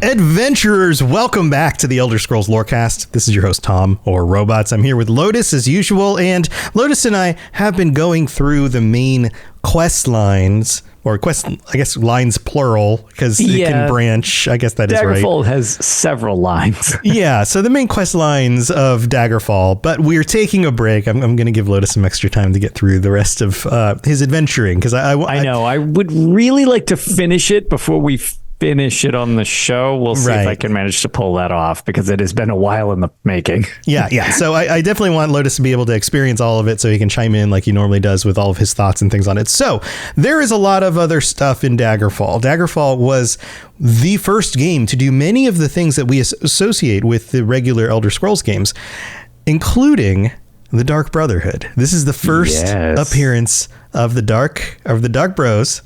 Adventurers, welcome back to the Elder Scrolls Lorecast. This is your host, Tom, or Robots. I'm here with Lotus as usual, and Lotus and I have been going through the main quest lines, or quest, I guess, lines plural, because it can branch. I guess that is right. Daggerfall has several lines. Yeah, so the main quest lines of Daggerfall, but we're taking a break. I'm going to give Lotus some extra time to get through the rest of his adventuring, because I know. I would really like to finish it before we finish it on the show. We'll see if I can manage to pull that off, because it has been a while in the making. Yeah. So I definitely want Lotus to be able to experience all of it so he can chime in like he normally does with all of his thoughts and things on it. So there is a lot of other stuff in Daggerfall. Daggerfall was the first game to do many of the things that we associate with the regular Elder Scrolls games, including the Dark Brotherhood. This is the first appearance of the Dark Bros.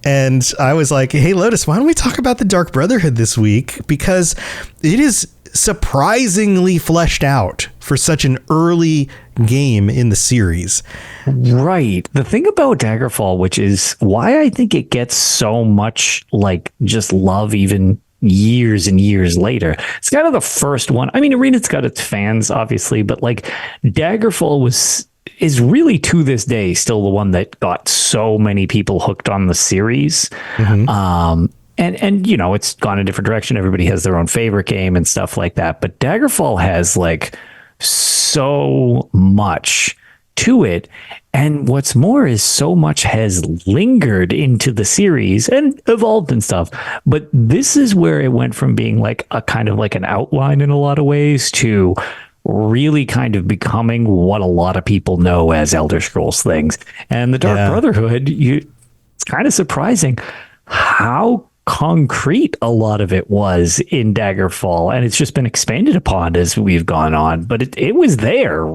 And I was like, hey, Lotus, why don't we talk about the Dark Brotherhood this week? Because it is surprisingly fleshed out for such an early game in the series. Right. The thing about Daggerfall, which is why I think it gets so much like just love even years and years later. It's kind of the first one. I mean, Arena's got its fans, obviously, but like Daggerfall is really to this day still the one that got so many people hooked on the series. Mm-hmm. And you know, it's gone a different direction. Everybody has their own favorite game and stuff like that. But Daggerfall has like so much to it. And what's more is so much has lingered into the series and evolved and stuff. But this is where it went from being like a kind of like an outline in a lot of ways to really kind of becoming what a lot of people know as Elder Scrolls things. And the Dark Brotherhood, it's kind of surprising how concrete a lot of it was in Daggerfall, and it's just been expanded upon as we've gone on, but it was there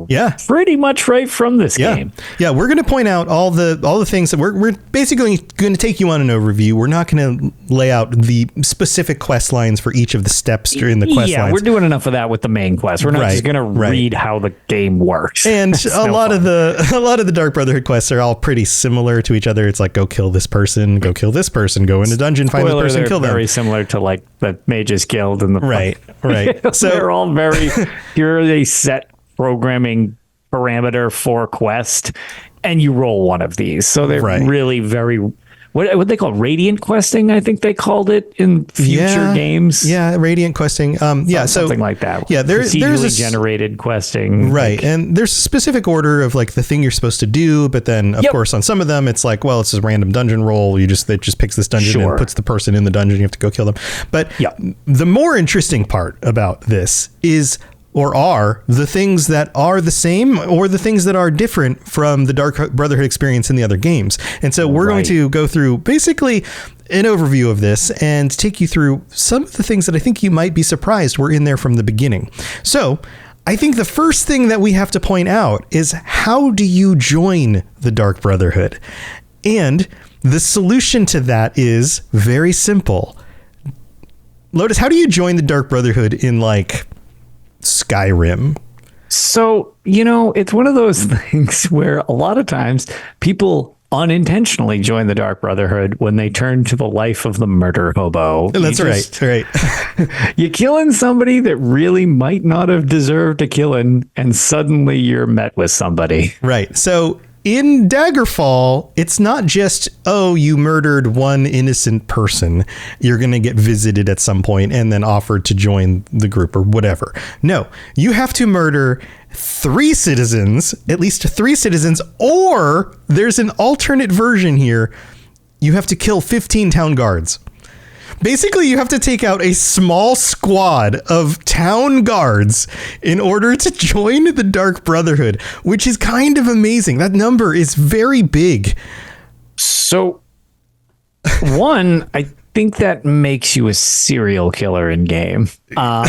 pretty much right from this game. We're going to point out all the things that we're basically going to take you on an overview. We're not going to lay out the specific quest lines for each of the steps during the quest lines. We're doing enough of that with the main quest. We're not just going to read how the game works. And a lot of the Dark Brotherhood quests are all pretty similar to each other. It's like, go kill this person, go kill this person, go in a dungeon, find this person, kill them. Very similar to like the Mages Guild and the right. So they're all very purely set programming parameter for quest, and you roll one of these. So they're really very what they call radiant questing. I think they called it in future games. Yeah, radiant questing. Something like that. Yeah, there's generated questing. Right, and there's a specific order of like the thing you're supposed to do, but then of course on some of them it's like, well, it's a random dungeon roll. It just picks this dungeon and puts the person in the dungeon. You have to go kill them. But the more interesting part about this is, or are the things that are the same or the things that are different from the Dark Brotherhood experience in the other games. And so we're going to go through basically an overview of this and take you through some of the things that I think you might be surprised were in there from the beginning. So I think the first thing that we have to point out is, how do you join the Dark Brotherhood? And the solution to that is very simple. Lotus, how do you join the Dark Brotherhood in like Skyrim? So, you know, it's one of those things where a lot of times people unintentionally join the Dark Brotherhood when they turn to the life of the murder hobo. That's right. You're killing somebody that really might not have deserved a killing, and suddenly you're met with somebody. Right. So in Daggerfall, it's not just, oh, you murdered one innocent person, you're going to get visited at some point and then offered to join the group or whatever. No, you have to murder at least three citizens, or there's an alternate version here. You have to kill 15 town guards. Basically, you have to take out a small squad of town guards in order to join the Dark Brotherhood, which is kind of amazing. That number is very big. So, one, I think that makes you a serial killer in game. But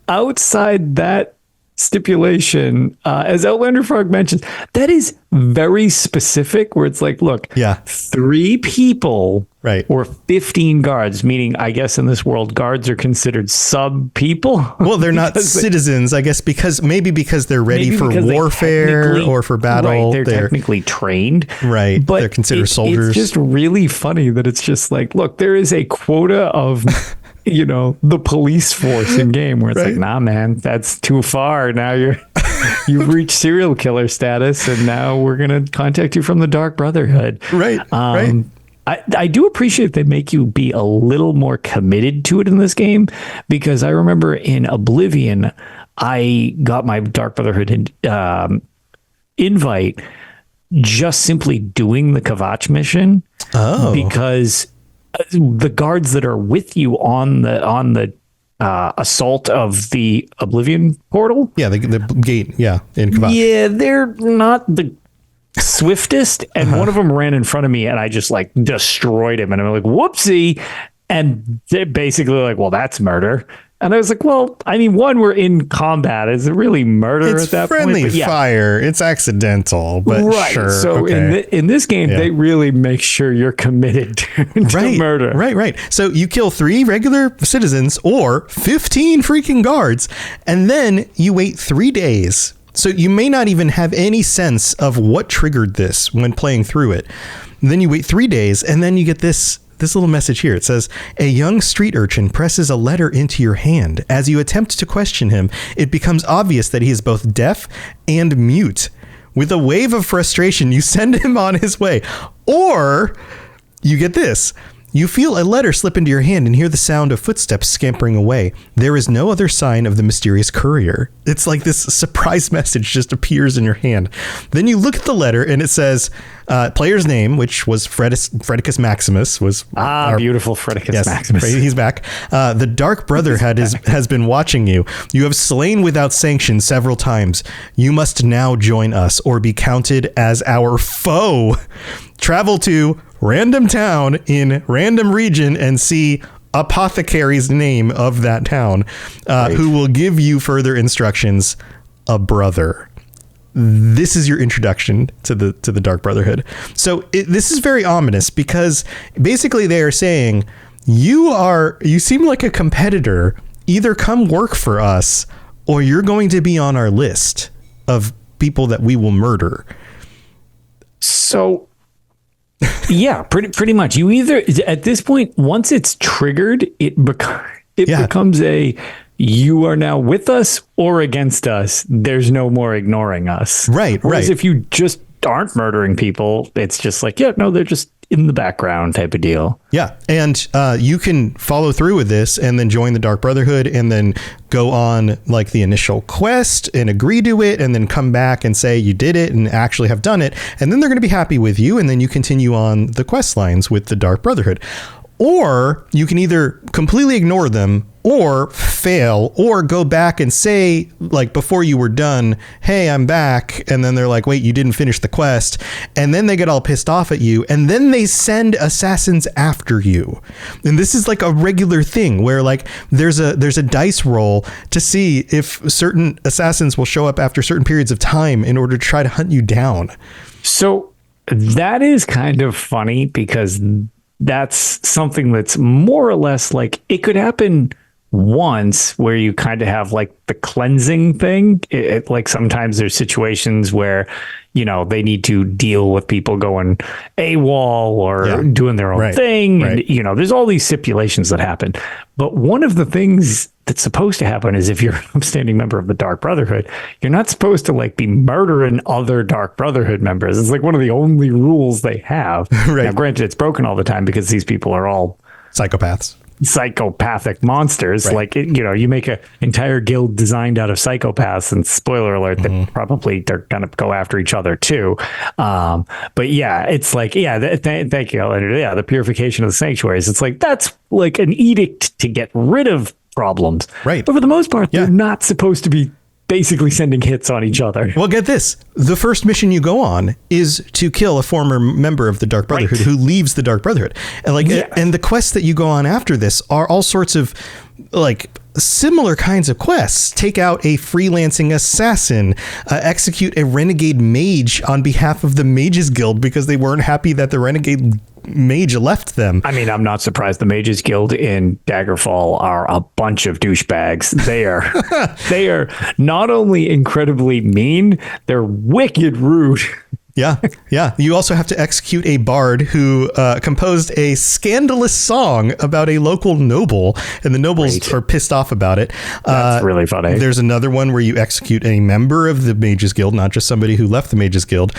outside that stipulation, as Outlander Frog mentions, that is very specific, where it's like, look, 3 people or 15 guards, meaning I guess in this world, guards are considered sub people. Well, they're not citizens, I guess, because they're ready for warfare or for battle. Right, they're technically trained. Right. But they're considered soldiers. It's just really funny that it's just like, look, there is a quota of the police force in game where it's like, nah, man, that's too far. Now you've reached serial killer status, and now we're going to contact you from the Dark Brotherhood. Right. Right. I do appreciate they make you be a little more committed to it in this game, because I remember in Oblivion, I got my Dark Brotherhood invite just simply doing the Kvatch mission. Oh. Because the guards that are with you on the assault of the Oblivion portal. Yeah, the gate. Yeah, in Kvatch. Yeah, they're not the swiftest, and one of them ran in front of me, and I just like destroyed him, and I'm like, whoopsie. And they're basically like, well, that's murder. And I was like, well, I mean, we're in combat. Is it really murder at that point? It's friendly fire. It's accidental, but sure. So in this game, they really make sure you're committed to murder. Right. So you kill 3 regular citizens or 15 freaking guards, and then you wait 3 days. So you may not even have any sense of what triggered this when playing through it. And then you wait 3 days, and then you get this little message here. It says, a young street urchin presses a letter into your hand. As you attempt to question him, it becomes obvious that he is both deaf and mute. With a wave of frustration, you send him on his way. Or you get this. You feel a letter slip into your hand and hear the sound of footsteps scampering away. There is no other sign of the mysterious courier. It's like this surprise message just appears in your hand. Then you look at the letter and it says, player's name, which was Fredicus Maximus, was beautiful Fredicus Maximus. He's back. The Dark Brotherhood has been watching you. You have slain without sanction several times. You must now join us or be counted as our foe. Travel to random town in random region and see apothecary's name of that town, who will give you further instructions. A brother. This is your introduction to the Dark Brotherhood. So this is very ominous, because basically they are saying, you seem like a competitor. Either come work for us, or you're going to be on our list of people that we will murder. So yeah, pretty much. You either, at this point, once it's triggered, it becomes you are now with us or against us. There's no more ignoring us. Right. Whereas if you just aren't murdering people, it's just like, they're just in the background type of deal. Yeah. And you can follow through with this and then join the Dark Brotherhood and then go on like the initial quest and agree to it and then come back and say you did it and actually have done it. And then they're going to be happy with you. And then you continue on the quest lines with the Dark Brotherhood. Or you can either completely ignore them or fail or go back and say, like, before you were done, hey, I'm back. And then they're like, wait, you didn't finish the quest. And then they get all pissed off at you. And then they send assassins after you. And this is like a regular thing where like there's a dice roll to see if certain assassins will show up after certain periods of time in order to try to hunt you down. So that is kind of funny, because that's something that's more or less like it could happen once, where you kind of have like the cleansing thing. Like sometimes there's situations where, they need to deal with people going AWOL or doing their own thing. And, there's all these stipulations that happen. But one of the things that's supposed to happen is if you're an upstanding member of the Dark Brotherhood, you're not supposed to like be murdering other Dark Brotherhood members. It's like one of the only rules they have. Now, granted, it's broken all the time because these people are all psychopathic monsters. Like, you make an entire guild designed out of psychopaths, and spoiler alert, that probably they're going to go after each other too. But yeah, it's like, thank you. Yeah, the purification of the sanctuaries. It's like, that's like an edict to get rid of problems. Right. But for the most part, they're not supposed to be basically sending hits on each other. Well, get this. The first mission you go on is to kill a former member of the Dark Brotherhood who leaves the Dark Brotherhood. And and the quests that you go on after this are all sorts of like similar kinds of quests. Take out a freelancing assassin, execute a renegade mage on behalf of the Mages Guild because they weren't happy that the renegade mage left them. I mean, I'm not surprised. The Mages Guild in Daggerfall are a bunch of douchebags. They are not only incredibly mean, they're wicked rude. Yeah. You also have to execute a bard who composed a scandalous song about a local noble, and the nobles are pissed off about it. That's really funny. There's another one where you execute a member of the Mages Guild, not just somebody who left the Mages Guild.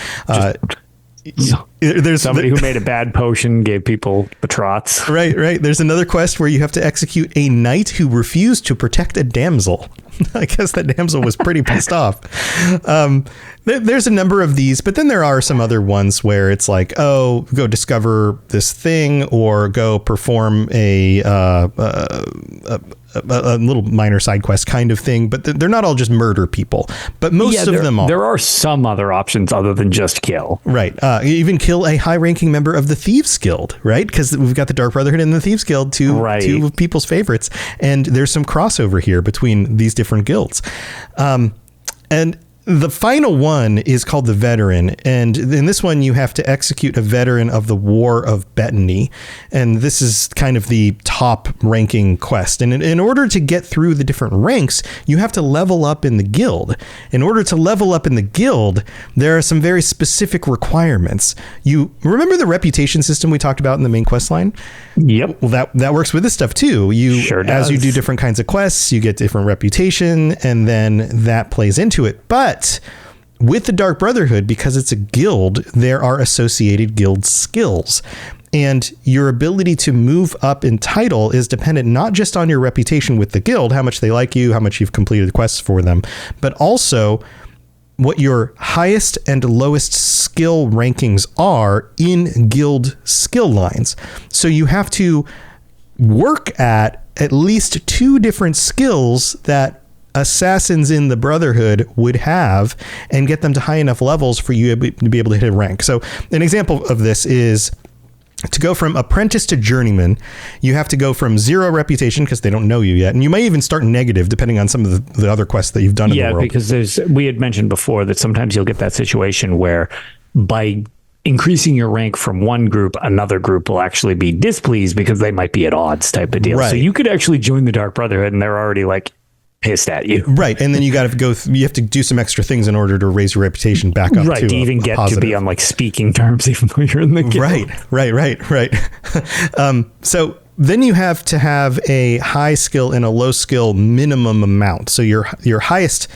There's somebody who made a bad potion, gave people betroths. Right. There's another quest where you have to execute a knight who refused to protect a damsel. I guess that damsel was pretty pissed off. There's a number of these, but then there are some other ones where it's like, oh, go discover this thing or go perform a little minor side quest kind of thing. But they're not all just murder people, but most of them are. There are some other options other than just kill. Right. You even kill a high-ranking member of the Thieves Guild, right? Because we've got the Dark Brotherhood and the Thieves Guild, two of people's favorites. And there's some crossover here between these different guilds. And the final one is called the Veteran. And in this one, you have to execute a veteran of the War of Bettany. And this is kind of the top ranking quest. And in order to get through the different ranks, you have to level up in the guild. In order to level up in the guild, there are some very specific requirements. You remember the reputation system we talked about in the main quest line? Yep. Well, that works with this stuff too. Sure does. As you do different kinds of quests, you get different reputation, and then that plays into it. But with the Dark Brotherhood, because it's a guild, there are associated guild skills. And your ability to move up in title is dependent not just on your reputation with the guild, how much they like you, how much you've completed quests for them, but also what your highest and lowest skill rankings are in guild skill lines. So you have to work at least 2 different skills that assassins in the Brotherhood would have and get them to high enough levels for you to be able to hit a rank. So an example of this is to go from apprentice to journeyman. You have to go from 0 reputation because they don't know you yet. And you may even start negative depending on some of the other quests that you've done in the world. Yeah, because we had mentioned before that sometimes you'll get that situation where by increasing your rank from one group, another group will actually be displeased because they might be at odds type of deal. Right. So you could actually join the Dark Brotherhood and they're already like pissed at you. Right. And then you got to you have to do some extra things in order to raise your reputation back up. Right. To even get positive. To be on like speaking terms, even though you're in the guild. Right. So then you have to have a high skill and a low skill minimum amount. So your highest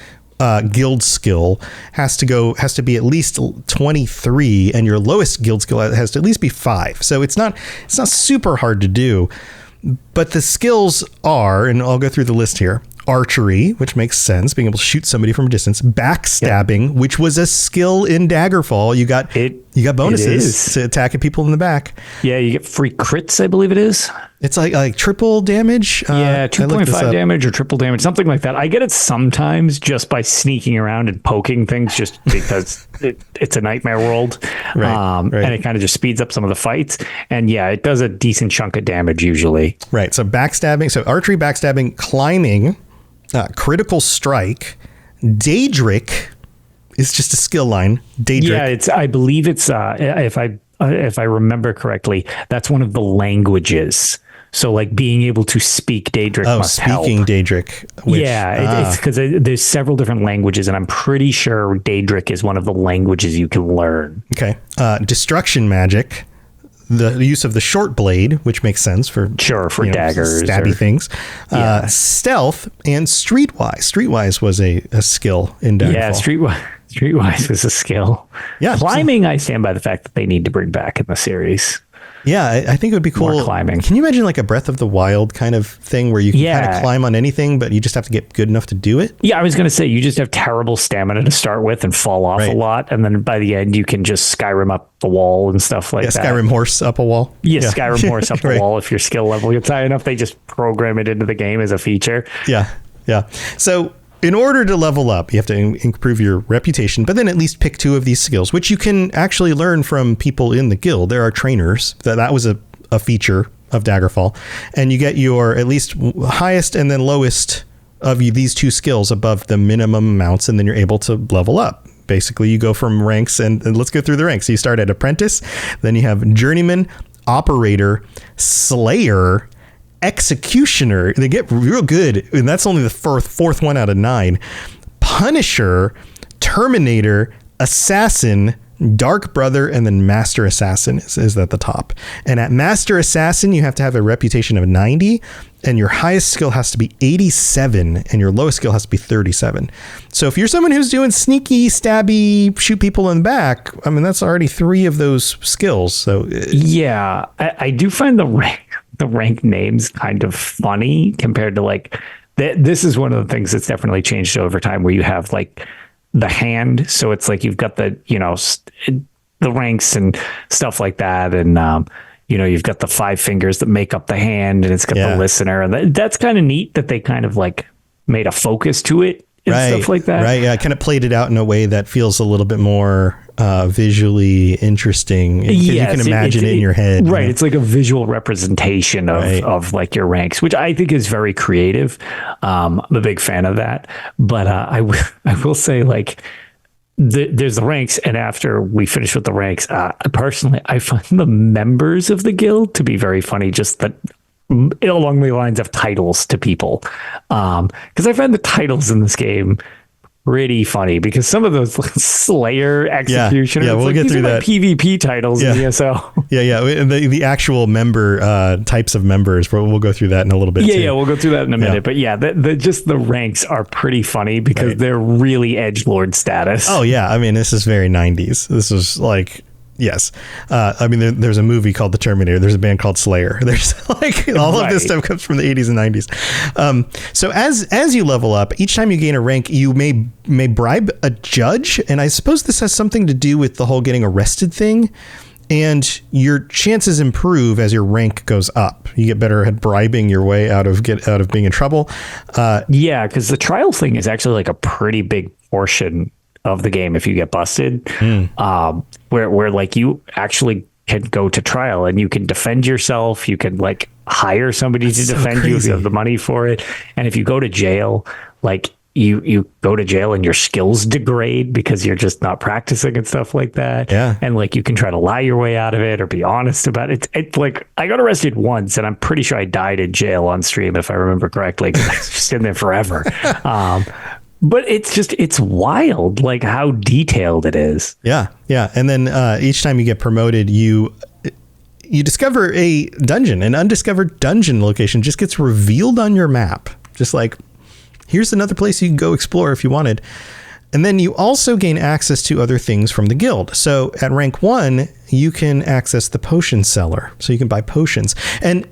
guild skill has to be at least 23, and your lowest guild skill has to at least be 5. So it's not super hard to do. But the skills are, and I'll go through the list here: archery, which makes sense, being able to shoot somebody from a distance; backstabbing, which was a skill in Daggerfall. You got bonuses to attacking people in the back. Yeah, you get free crits, I believe it is. It's like triple damage. 2.5 damage or triple damage, something like that. I get it sometimes just by sneaking around and poking things, just because it's a nightmare world. Right. And it kind of just speeds up some of the fights. And yeah, it does a decent chunk of damage usually. Right. So backstabbing, archery, backstabbing, climbing, critical strike, Daedric is just a skill line. Daedric. Yeah, I believe it's if I remember correctly, that's one of the languages. So like being able to speak Daedric must help. Speaking Daedric. It's because there's several different languages, and I'm pretty sure Daedric is one of the languages you can learn. Okay. Destruction magic. The use of the short blade, which makes sense for daggers, stabby things. Stealth and streetwise. Streetwise was a skill in Daggerfall. Yeah, streetwise was a skill. Yeah, climbing. I stand by the fact that they need to bring back in the series. Yeah, I think it would be cool. More climbing. Can you imagine like a Breath of the Wild kind of thing where you can kind of climb on anything, but you just have to get good enough to do it? Yeah, I was going to say, you just have terrible stamina to start with and fall off a lot. And then by the end, you can just Skyrim up the wall and stuff like that. Skyrim horse up a wall. Yeah, Skyrim horse up the wall. If your skill level gets high enough, they just program it into the game as a feature. Yeah. So in order to level up, you have to improve your reputation, but then at least pick 2 of these skills, which you can actually learn from people in the guild. There are trainers. That was a feature of Daggerfall, and you get your at least highest and then lowest of these two skills above the minimum amounts, and then you're able to level up. Basically, you go from ranks, and let's go through the ranks. So you start at apprentice, then you have journeyman, operator, slayer, executioner. They get real good, and that's only the fourth one out of 9. Punisher, terminator, assassin, dark brother, and then master assassin is at the top. And at master assassin, you have to have a reputation of 90, and your highest skill has to be 87, and your lowest skill has to be 37. So if you're someone who's doing sneaky, stabby, shoot people in the back, I mean, that's already 3 of those skills. So yeah, I do find the rank names kind of funny compared to like this is one of the things that's definitely changed over time, where you have like the hand. So it's like you've got the, the ranks and stuff like that. And, you've got the 5 fingers that make up the hand, and it's got the listener. And that's kind of neat that they kind of like made a focus to it and stuff like that. Right. Yeah. I kind of played it out in a way that feels a little bit more visually interesting. Because you can imagine it in your head. Right. It's like a visual representation of like your ranks, which I think is very creative. I'm a big fan of that. But I will say, like, there's the ranks, and after we finish with the ranks, personally, I find the members of the guild to be very funny, just that along the lines of titles to people. Because I find the titles in this game pretty funny, because some of those Slayer, Executioner, we'll get through that. PvP titles in ESO. The actual member types of members, we'll go through that in a little bit. We'll go through that in a minute. But just the ranks are pretty funny because they're really edgelord status. Oh yeah, I mean, this is very 90s. This is like. Yes. I mean, there's a movie called The Terminator. There's a band called Slayer. There's like all of this stuff comes from the 80s and 90s. So as you level up, each time you gain a rank, you may bribe a judge. And I suppose this has something to do with the whole getting arrested thing. And your chances improve as your rank goes up. You get better at bribing your way out of being in trouble. Because the trial thing is actually like a pretty big portion of the game if you get busted, where like you actually can go to trial and you can defend yourself. You can like hire somebody to defend you if you have the money for it. And if you go to jail, like you go to jail and your skills degrade because you're just not practicing and stuff like that. Yeah. And like you can try to lie your way out of it or be honest about it. It's like I got arrested once and I'm pretty sure I died in jail on stream if I remember correctly, because I was just in there forever. But it's wild, like how detailed it is. Yeah. And then each time you get promoted, you discover a dungeon. An undiscovered dungeon location just gets revealed on your map. Just like, here's another place you can go explore if you wanted. And then you also gain access to other things from the guild. So at rank 1, you can access the potion cellar. So you can buy potions. And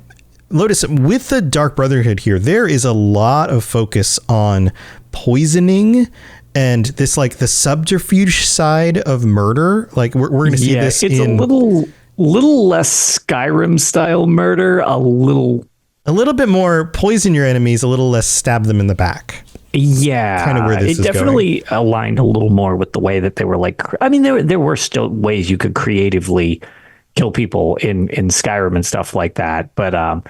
Lotus, with the Dark Brotherhood here, there is a lot of focus on poisoning and this, like, the subterfuge side of murder. Like we're going to see this. It's a little less Skyrim style murder, a little bit more poison your enemies, a little less stab them in the back. Yeah, kind of where this is definitely going. Aligned a little more with the way that they were like. I mean, there were still ways you could creatively kill people in Skyrim and stuff like that, but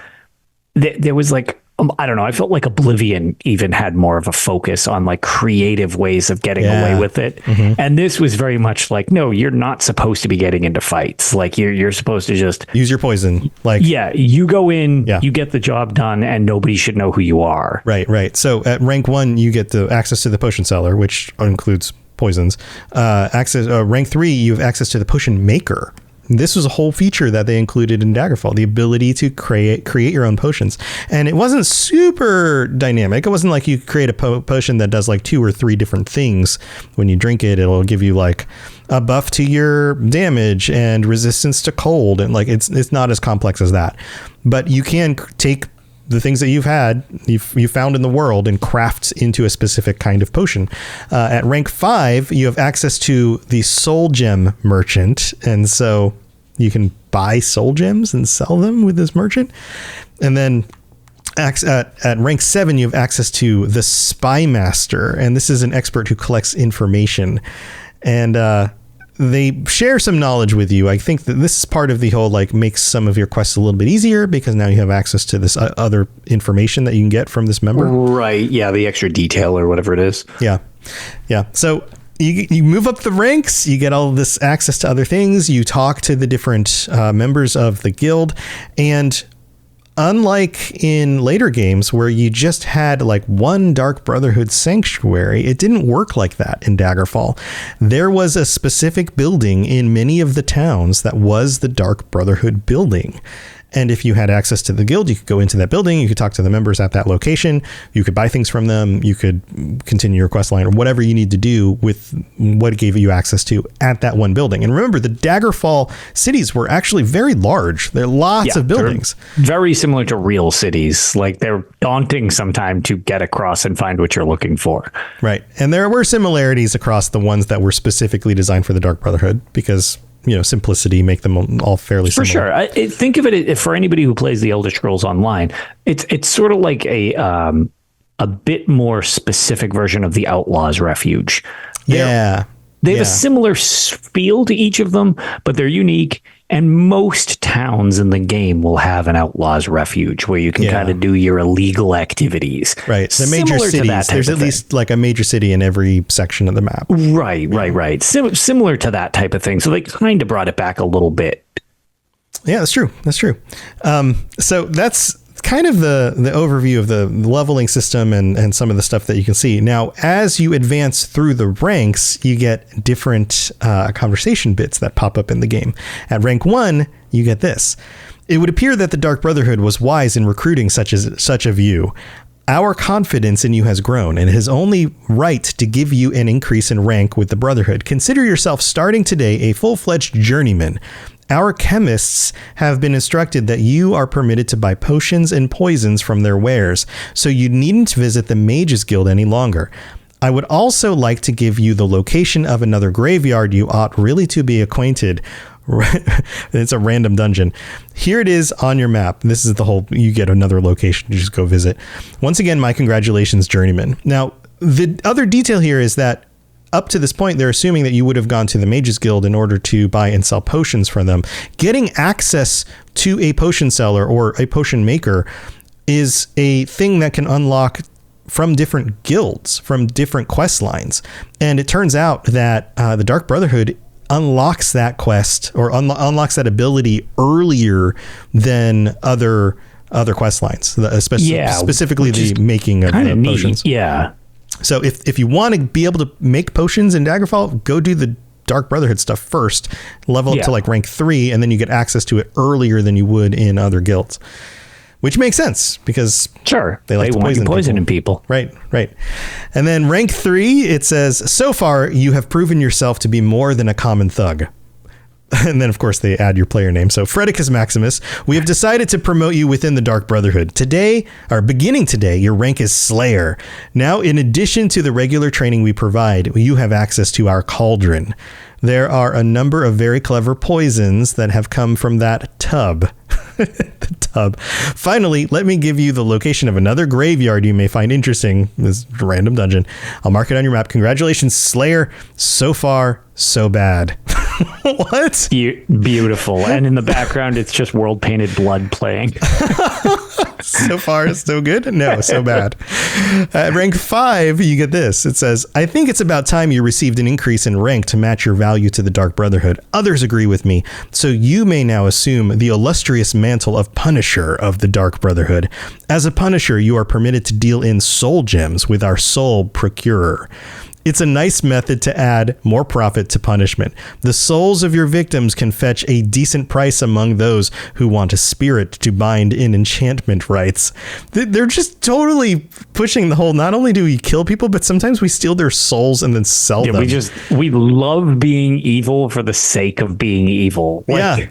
there was like. I don't know. I felt like Oblivion even had more of a focus on like creative ways of getting away with it. Mm-hmm. And this was very much like, no, you're not supposed to be getting into fights. Like you're supposed to just use your poison. Like, you go in, you get the job done, and nobody should know who you are. Right. So at rank 1, you get the access to the potion cellar, which includes poisons. Rank 3, you have access to the potion maker. This was a whole feature that they included in Daggerfall, the ability to create your own potions. And it wasn't super dynamic. It wasn't like you create a potion that does like 2 or 3 different things. When you drink it, it'll give you like a buff to your damage and resistance to cold. And like, it's not as complex as that. But you can take the things that you found in the world and craft into a specific kind of potion. At rank 5, you have access to the soul gem merchant. And so you can buy soul gems and sell them with this merchant. And then at rank 7, you have access to the spy master. And this is an expert who collects information. And they share some knowledge with you. I think that this is part of the whole, like, makes some of your quests a little bit easier because now you have access to this other information that you can get from this member. Right. Yeah. The extra detail or whatever it is. Yeah. Yeah. So you move up the ranks, you get all of this access to other things. You talk to the different members of the guild, and unlike in later games where you just had like one Dark Brotherhood sanctuary, it didn't work like that in Daggerfall. There was a specific building in many of the towns that was the Dark Brotherhood building. And if you had access to the guild, you could go into that building, you could talk to the members at that location, you could buy things from them, you could continue your quest line or whatever you need to do with what it gave you access to at that one building. And remember, the Daggerfall cities were actually very large. There are lots of buildings. Very similar to real cities. Like, they're daunting sometimes to get across and find what you're looking for. Right. And there were similarities across the ones that were specifically designed for the Dark Brotherhood because, you know, simplicity make them all fairly similar. For sure. I think of it for anybody who plays the Elder Scrolls Online. It's sort of like a bit more specific version of the Outlaws Refuge. They have a similar feel to each of them, but they're unique. And most towns in the game will have an Outlaws Refuge where you can kind of do your illegal activities. Right. The major cities, there's at least like a major city in every section of the map. Right. Similar to that type of thing. So they kind of brought it back a little bit. Yeah, that's true. So that's kind of the overview of the leveling system and some of the stuff that you can see. Now, as you advance through the ranks, you get different conversation bits that pop up in the game. At rank 1, you get this. It would appear that the Dark Brotherhood was wise in recruiting such of you. Our confidence in you has grown, and it is only right to give you an increase in rank with the Brotherhood. Consider yourself starting today a full-fledged journeyman. Our chemists have been instructed that you are permitted to buy potions and poisons from their wares, so you needn't visit the Mages Guild any longer. I would also like to give you the location of another graveyard you ought really to be acquainted. It's a random dungeon. Here it is on your map. This is the whole, you get another location to just go visit. Once again, my congratulations, journeyman. Now, the other detail here is that up to this point, they're assuming that you would have gone to the Mages Guild in order to buy and sell potions from them. Getting access to a potion seller or a potion maker is a thing that can unlock from different guilds, from different quest lines. And it turns out that the Dark Brotherhood unlocks that quest or unlocks that ability earlier than other quest lines, specifically the making of the potions. Yeah. So if you want to be able to make potions in Daggerfall, go do the Dark Brotherhood stuff first, level up to like rank 3, and then you get access to it earlier than you would in other guilds, which makes sense because they like to poison people. Right. And then rank 3, it says, so far you have proven yourself to be more than a common thug. And then, of course, they add your player name. So, Fredicus Maximus, we have decided to promote you within the Dark Brotherhood. Beginning today, your rank is Slayer. Now, in addition to the regular training we provide, you have access to our cauldron. There are a number of very clever poisons that have come from that tub. The tub. Finally, let me give you the location of another graveyard you may find interesting. This random dungeon. I'll mark it on your map. Congratulations, Slayer. So far, so bad. What? Beautiful. And in the background, it's just world painted blood playing. So far, so good? No, so bad. At rank 5, you get this. It says, I think it's about time you received an increase in rank to match your value to the Dark Brotherhood. Others agree with me. So you may now assume the illustrious mantle of Punisher of the Dark Brotherhood. As a Punisher, you are permitted to deal in soul gems with our Soul Procurer. It's a nice method to add more profit to punishment. The souls of your victims can fetch a decent price among those who want a spirit to bind in enchantment rites. They're just totally pushing the whole, not only do we kill people, but sometimes we steal their souls and then sell them. We love being evil for the sake of being evil. Yeah.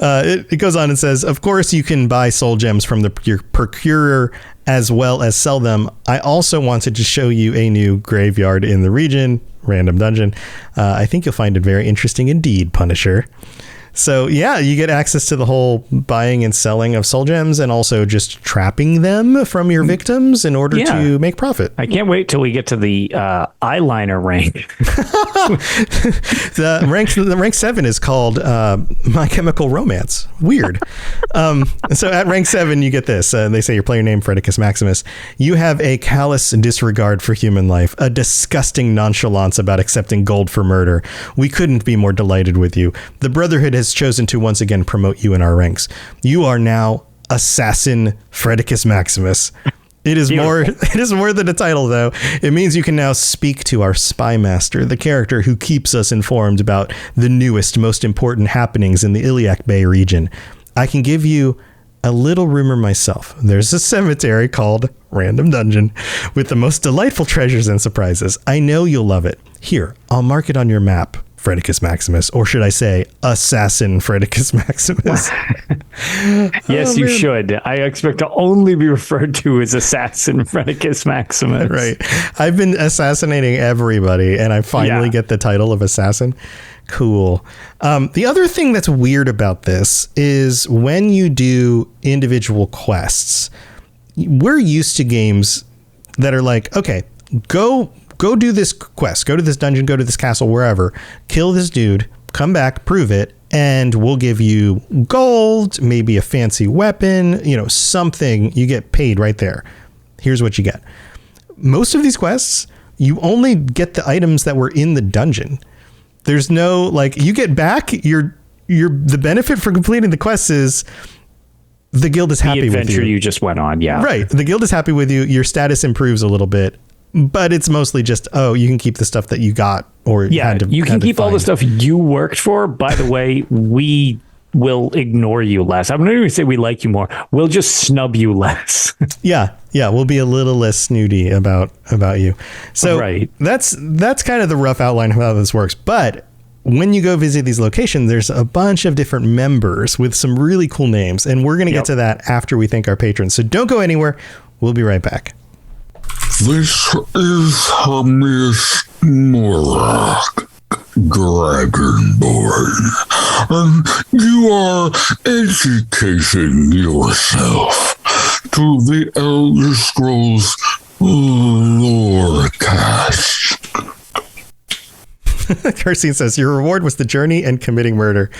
It goes on and says, of course, you can buy soul gems from your procurer as well as sell them. I also wanted to show you a new graveyard in the region, random dungeon. I think you'll find it very interesting indeed, Punisher. So yeah, you get access to the whole buying and selling of soul gems, and also just trapping them from your victims in order to make profit. I can't wait till we get to the eyeliner rank. The rank 7 is called My Chemical Romance. Weird. So at rank 7, you get this. They say your player name, Fredicus Maximus. You have a callous disregard for human life, a disgusting nonchalance about accepting gold for murder. We couldn't be more delighted with you. The Brotherhood has chosen to once again promote you in our ranks. You are now Assassin Fredicus Maximus. It is more than a title, though. It means you can now speak to our spy master, the character who keeps us informed about the newest, most important happenings in the Iliac Bay region. I can give you a little rumor myself. There's a cemetery called Random Dungeon with the most delightful treasures and surprises. I know you'll love it. Here, I'll mark it on your map, Fredicus Maximus, or should I say Assassin Fredicus Maximus? Yes, you should. I expect to only be referred to as Assassin Fredicus Maximus. Right. I've been assassinating everybody, and I finally get the title of Assassin. Cool. The other thing that's weird about this is when you do individual quests, we're used to games that are like, okay, go do this quest, go to this dungeon, go to this castle, wherever, kill this dude, come back, prove it, and we'll give you gold, maybe a fancy weapon, something. You get paid right there. Here's what you get. Most of these quests, you only get the items that were in the dungeon. There's no, you get back the benefit for completing the quests is the guild is happy with you. The adventure you just went on, yeah. Right. The guild is happy with you. Your status improves a little bit. But it's mostly just, you can keep the stuff that you got or had to. You can keep all the stuff you worked for. By the way, we will ignore you less. I'm not even say we like you more. We'll just snub you less. Yeah. We'll be a little less snooty about you. So that's kind of the rough outline of how this works. But when you go visit these locations, there's a bunch of different members with some really cool names. And we're going to get to that after we thank our patrons. So don't go anywhere. We'll be right back. This is Miss Morak, Dragonborn, and you are educating yourself to the Elder Scrolls Lorecast. Kirstine says, your reward was the journey and committing murder.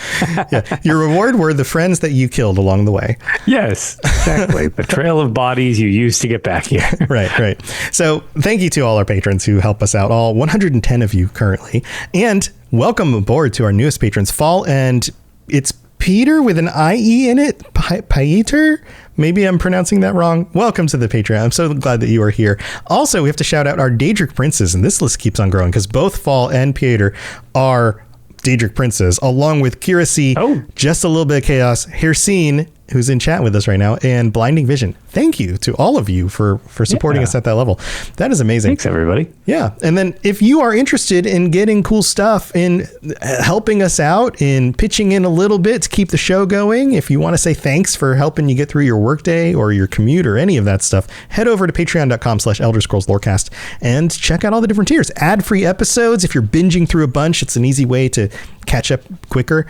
Yeah, your reward were the friends that you killed along the way. Yes, exactly. The trail of bodies you used to get back here. Right. So thank you to all our patrons who help us out, all 110 of you currently. And welcome aboard to our newest patrons, Fall, and it's Peter with an IE in it. Pieter? Maybe I'm pronouncing that wrong. Welcome to the Patreon. I'm so glad that you are here. Also, we have to shout out our Daedric princes, and this list keeps on growing because both Fall and Pieter are Daedric princes, along with Kirasi, Just a Little Bit of Chaos, Hersine, who's in chat with us right now, and Blinding Vision. Thank you to all of you for supporting us at that level. That is amazing. Thanks, everybody. Yeah. And then if you are interested in getting cool stuff, in helping us out, in pitching in a little bit to keep the show going, if you want to say thanks for helping you get through your workday or your commute or any of that stuff, head over to patreon.com/Elder Scrolls Lorecast and check out all the different tiers. Ad-free episodes. If you're binging through a bunch, it's an easy way to catch up quicker.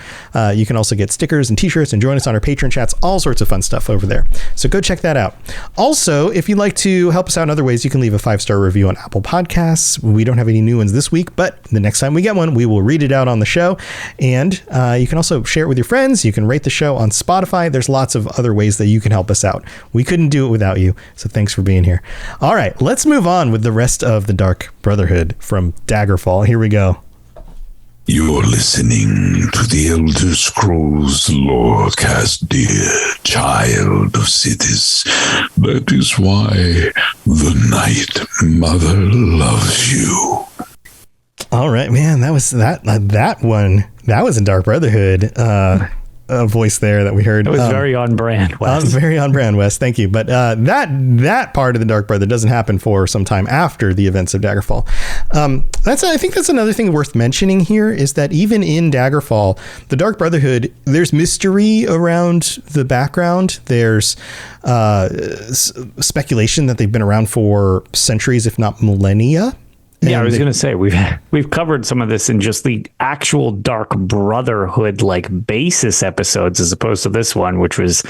You can also get stickers and t-shirts and join us on our Patreon chats, all sorts of fun stuff over there. So go check that out. Also, if you'd like to help us out in other ways, you can leave a 5-star review on Apple Podcasts. We don't have any new ones this week, but the next time we get one, we will read it out on the show. And you can also share it with your friends. You can rate the show on Spotify. There's lots of other ways that you can help us out. We couldn't do it without you. So thanks for being here. All right, let's move on with the rest of the Dark Brotherhood from Daggerfall. Here we go. You're listening to the Elder Scrolls Lorecast, dear child of cities. That is why the Night Mother loves you. All right, man, that was that one. That was in Dark Brotherhood. A voice there that we heard. It was very on brand, Wes. Very on brand, Wes. Thank you. But that part of the Dark Brother doesn't happen for some time after the events of Daggerfall. I think that's another thing worth mentioning here is that even in Daggerfall, the Dark Brotherhood, there's mystery around the background. There's speculation that they've been around for centuries, if not millennia. Yeah, I was going to say we've covered some of this in just the actual Dark Brotherhood like basis episodes, as opposed to this one, which was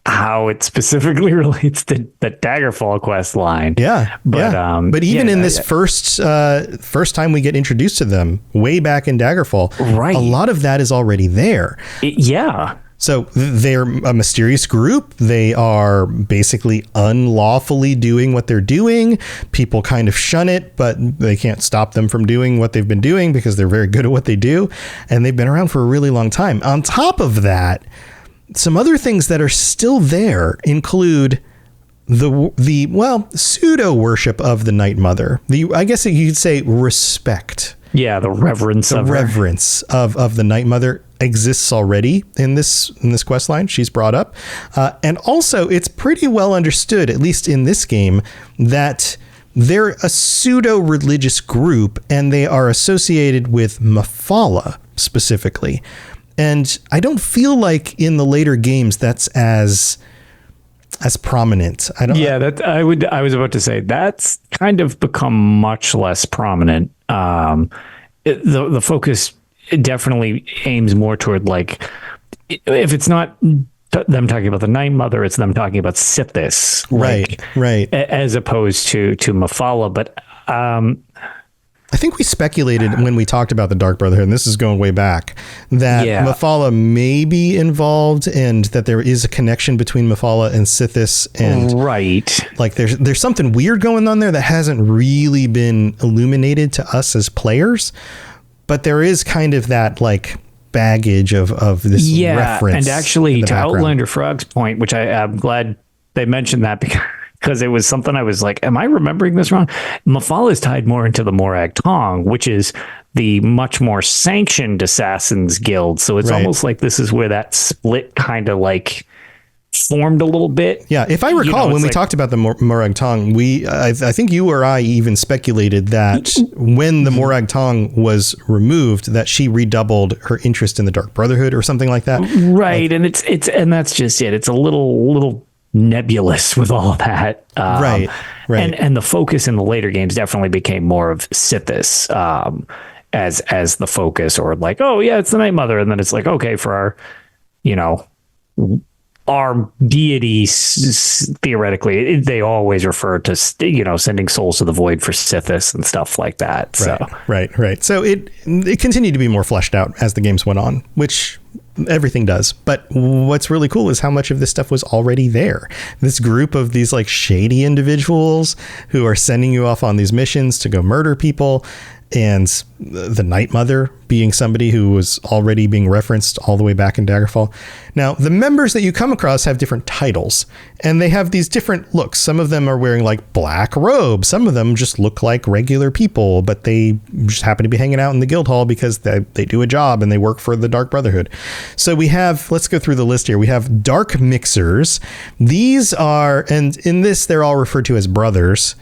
how it specifically relates to the Daggerfall quest line. Yeah, but even in this first time we get introduced to them, way back in Daggerfall, right, a lot of that is already there. So they're a mysterious group. They are basically unlawfully doing what they're doing. People kind of shun it, but they can't stop them from doing what they've been doing because they're very good at what they do. And they've been around for a really long time. On top of that, some other things that are still there include the pseudo worship of the Night Mother. I guess you could say respect. Yeah, the reverence of the Night Mother exists already in this quest line. She's brought up, and also it's pretty well understood, at least in this game, that they're a pseudo religious group and they are associated with Mephala specifically. And I don't feel like in the later games that's as prominent. I was about to say that's kind of become much less prominent. The focus definitely aims more toward, like, if it's not them talking about the Night Mother, it's them talking about Sithis, right, as opposed to Mephala. But I think we speculated when we talked about the Dark Brotherhood, and this is going way back, that Mephala may be involved and that there is a connection between Mephala and Sithis. And like there's something weird going on there that hasn't really been illuminated to us as players, but there is kind of that like baggage of this reference. And actually, to Outlander Frog's point, which I'm glad they mentioned that, because it was something I was like, am I remembering this wrong? Mephala is tied more into the Morag Tong, which is the much more sanctioned Assassins Guild. So it's almost like this is where that split kind of like formed a little bit. Yeah, if I recall, when we talked about the Morag Tong, I think you or I even speculated that when the Morag Tong was removed, that she redoubled her interest in the Dark Brotherhood or something like that. Right, and and that's just it. It's a little nebulous with all of that. Right. And the focus in the later games definitely became more of Sithis as the focus, or like, oh yeah, it's the Night Mother, and then it's like, okay, for our deities, theoretically, they always refer to sending souls to the void for Sithis and stuff like that. So right. So it continued to be more fleshed out as the games went on, which everything does. But what's really cool is how much of this stuff was already there. This group of these like shady individuals who are sending you off on these missions to go murder people, and the Night Mother being somebody who was already being referenced all the way back in Daggerfall. Now, the members that you come across have different titles, and they have these different looks. Some of them are wearing like black robes. Some of them just look like regular people, but they just happen to be hanging out in the guild hall because they do a job and they work for the Dark Brotherhood. So we have, let's go through the list here. We have Dark Mixers. These are, and in this, they're all referred to as brothers.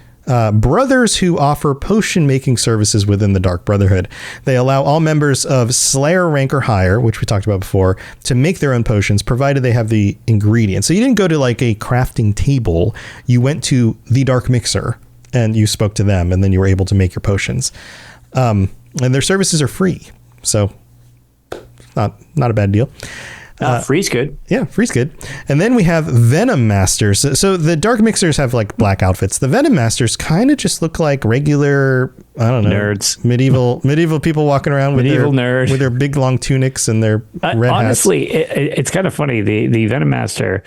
Brothers who offer potion making services within the Dark Brotherhood. They allow all members of Slayer rank or higher, which we talked about before, to make their own potions, provided they have the ingredients. So you didn't go to like a crafting table. You went to the Dark Mixer and you spoke to them, and then you were able to make your potions. And their services are free. So not a bad deal. Free's good. Yeah, free's good. And then we have Venom Masters. So the Dark Mixers have like black outfits. The Venom Masters kind of just look like regular, I don't know, nerds, medieval people walking around with their big long tunics and their red honestly, hats. It's kind of funny. The Venom Master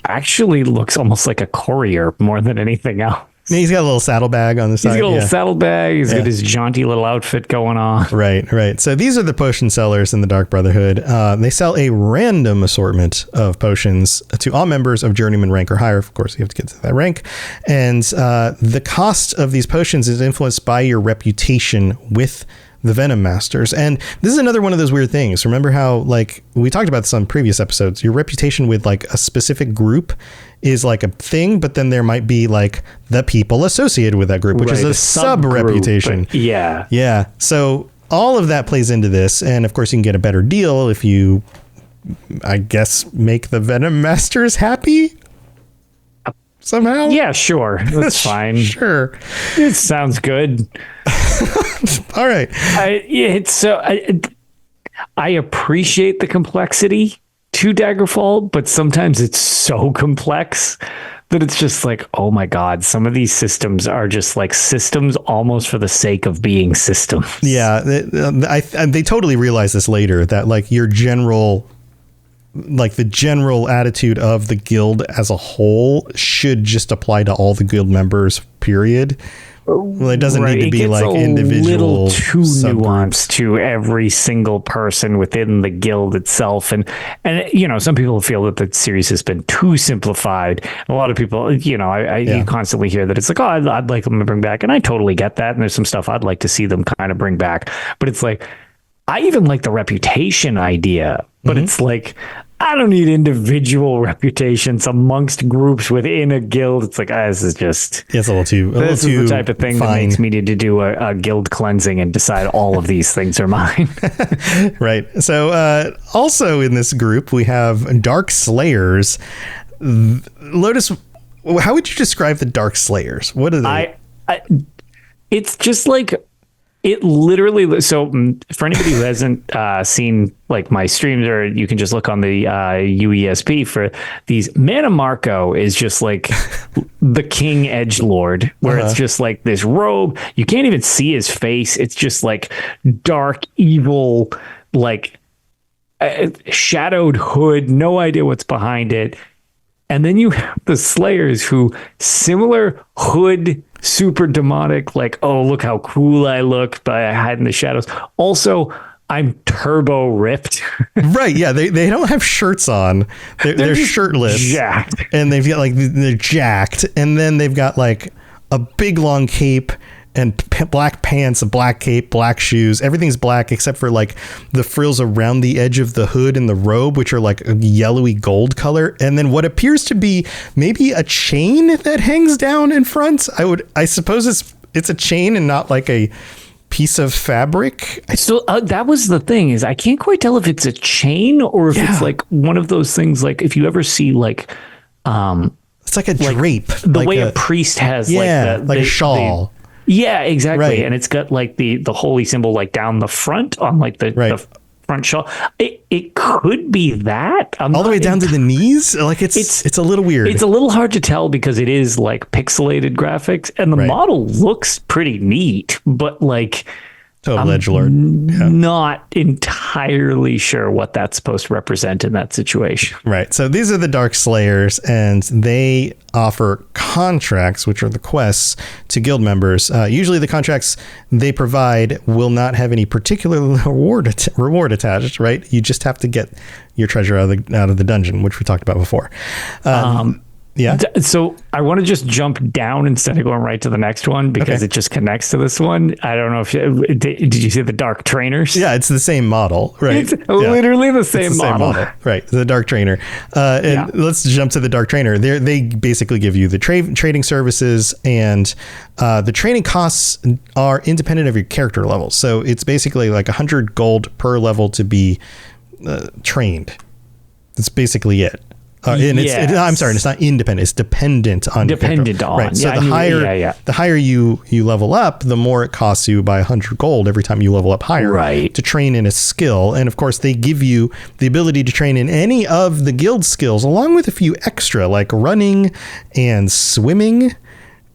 actually looks almost like a courier more than anything else. He's got a little saddlebag on the side. He's got a little saddlebag. He's got his jaunty little outfit going on. Right. So these are the potion sellers in the Dark Brotherhood. They sell a random assortment of potions to all members of Journeyman rank or higher. Of course, you have to get to that rank. And the cost of these potions is influenced by your reputation with the Venom Masters. And this is another one of those weird things. Remember how, like, we talked about this on previous episodes, your reputation with like a specific group is like a thing, but then there might be like the people associated with that group, which is a sub reputation. Yeah. So all of that plays into this. And of course you can get a better deal if you, I guess, make the Venom Masters happy. somehow? Yeah, sure. That's fine. Sure. It sounds good. All right. I appreciate the complexity to Daggerfall, but sometimes it's so complex that it's just like, oh my God, some of these systems are just like systems almost for the sake of being systems. Yeah. They totally realize this later, that like the general attitude of the guild as a whole should just apply to all the guild members, period. Well, it doesn't need to be like individual, little too nuanced to every single person within the guild itself, and some people feel that the series has been too simplified. A lot of people, you constantly hear that it's like, oh, I'd like them to bring back, and I totally get that. And there's some stuff I'd like to see them kind of bring back, but it's like, I even like the reputation idea, but it's like, I don't need individual reputations amongst groups within a guild. It's like, this is just... It's a little too This is the type of thing that makes me need to do a guild cleansing and decide all of these things are mine. Right. So also in this group, we have Dark Slayers. Lotus, how would you describe the Dark Slayers? What are they? It's just like... It literally, so for anybody who hasn't seen like my streams, or you can just look on the UESP for these, Mana Marco is just like the king edgelord, where it's just like this robe. You can't even see his face. It's just like dark, evil, like shadowed hood. No idea what's behind it. And then you have the Slayers who similar hood, super demonic, like, oh, look how cool I look, but I hide in the shadows. Also, I'm turbo ripped. Right. Yeah. They don't have shirts on. They're shirtless. Jacked. And they've got like, they're jacked. And then they've got like a big long cape and black pants, a black cape, black shoes. Everything's black except for like the frills around the edge of the hood and the robe, which are like a yellowy gold color. And then what appears to be maybe a chain that hangs down in front. I suppose it's a chain and not like a piece of fabric. So that was the thing, is I can't quite tell if it's a chain or if it's like one of those things, like if you ever see like it's like a drape, the way a priest has like a shawl. Yeah, exactly. Right. And it's got like the holy symbol like down the front on like the front shawl. It could be that. All the way down to the knees. Like it's a little weird. It's a little hard to tell because it is like pixelated graphics and the model looks pretty neat, but like total edgelord. Not entirely sure what that's supposed to represent in that situation. Right. So these are the Dark Slayers, and they offer contracts, which are the quests, to guild members. Usually the contracts they provide will not have any particular reward attached, right? You just have to get your treasure out of the dungeon, which we talked about before. Yeah. So I want to just jump down instead of going right to the next one because it just connects to this one. I don't know if did you see the Dark Trainers? Yeah, it's the same model, right? It's literally the same model. Right? The Dark Trainer. Let's jump to the Dark Trainer. They basically give you the trading services, and the training costs are independent of your character level. So it's basically like 100 gold per level to be trained. That's basically it. And I'm sorry, it's not independent. It's dependent on. Right. So the higher you level up, the more it costs you by 100 gold every time you level up higher. Right. To train in a skill, and of course they give you the ability to train in any of the guild skills, along with a few extra like running and swimming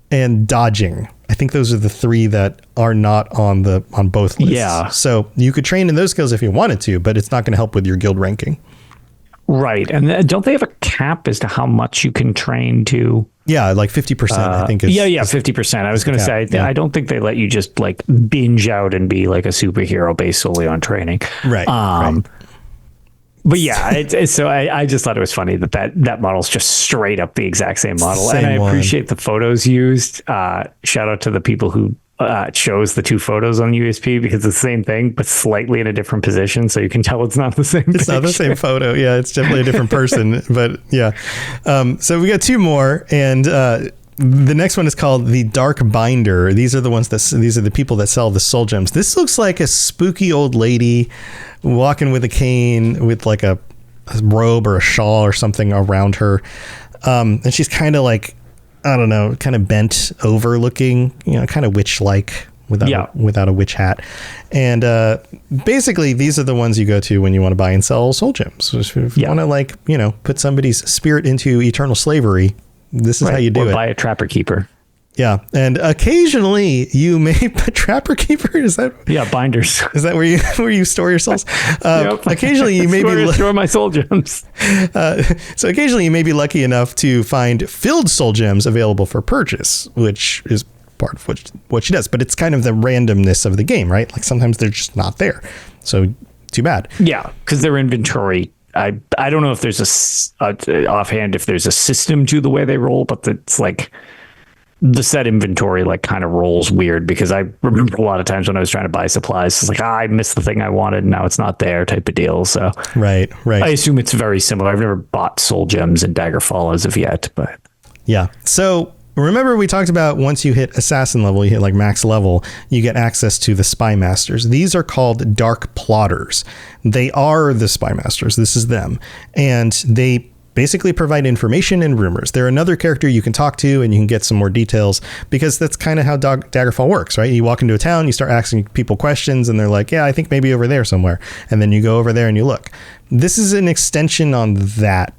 and dodging. I think those are the three that are not on both lists. Yeah. So you could train in those skills if you wanted to, but it's not going to help with your guild ranking. Right. And don't they have a cap as to how much you can train to? Yeah, like 50%, I think. 50%. I was going to say, I don't think they let you just like binge out and be like a superhero based solely on training. Right. But yeah, so I just thought it was funny that model's just straight up the exact same model. And I appreciate the photos used. Shout out to the people who chose the two photos on USP, because it's the same thing but slightly in a different position, so you can tell it's not the same picture. Not the same photo. Yeah, it's definitely a different person. But yeah, so we got two more, and the next one is called the Dark Binder. These are the people that sell the soul gems. This looks like a spooky old lady walking with a cane with like a robe or a shawl or something around her, and she's kind of like I don't know, kind of bent over looking, kind of witch-like without a witch hat. And basically, these are the ones you go to when you want to buy and sell soul gems. So if you want to put somebody's spirit into eternal slavery, this is how you do it. Or buy a Trapper Keeper. Yeah, and occasionally you may Trapper Keeper. Is that binders? Is that where you store your souls? Yep. Occasionally you may store my soul gems. So occasionally you may be lucky enough to find filled soul gems available for purchase, which is part of what she does. But it's kind of the randomness of the game, right? Like sometimes they're just not there. So too bad. Yeah, because their inventory. I don't know if there's offhand if there's a system to the way they roll, but it's like. The set inventory kind of rolls weird because I remember a lot of times when I was trying to buy supplies, it's like, I missed the thing I wanted and now it's not there type of deal. So right. I assume it's very similar. I've never bought soul gems in Daggerfall as of yet, but yeah. So remember we talked about once you hit assassin level, you hit max level, you get access to the spy masters. These are called dark plotters. They are the spy masters. This is them. And they basically provide information and rumors. They're another character you can talk to and you can get some more details because that's kind of how Daggerfall works, right? You walk into a town, you start asking people questions and they're like, yeah, I think maybe over there somewhere. And then you go over there and you look. This is an extension on that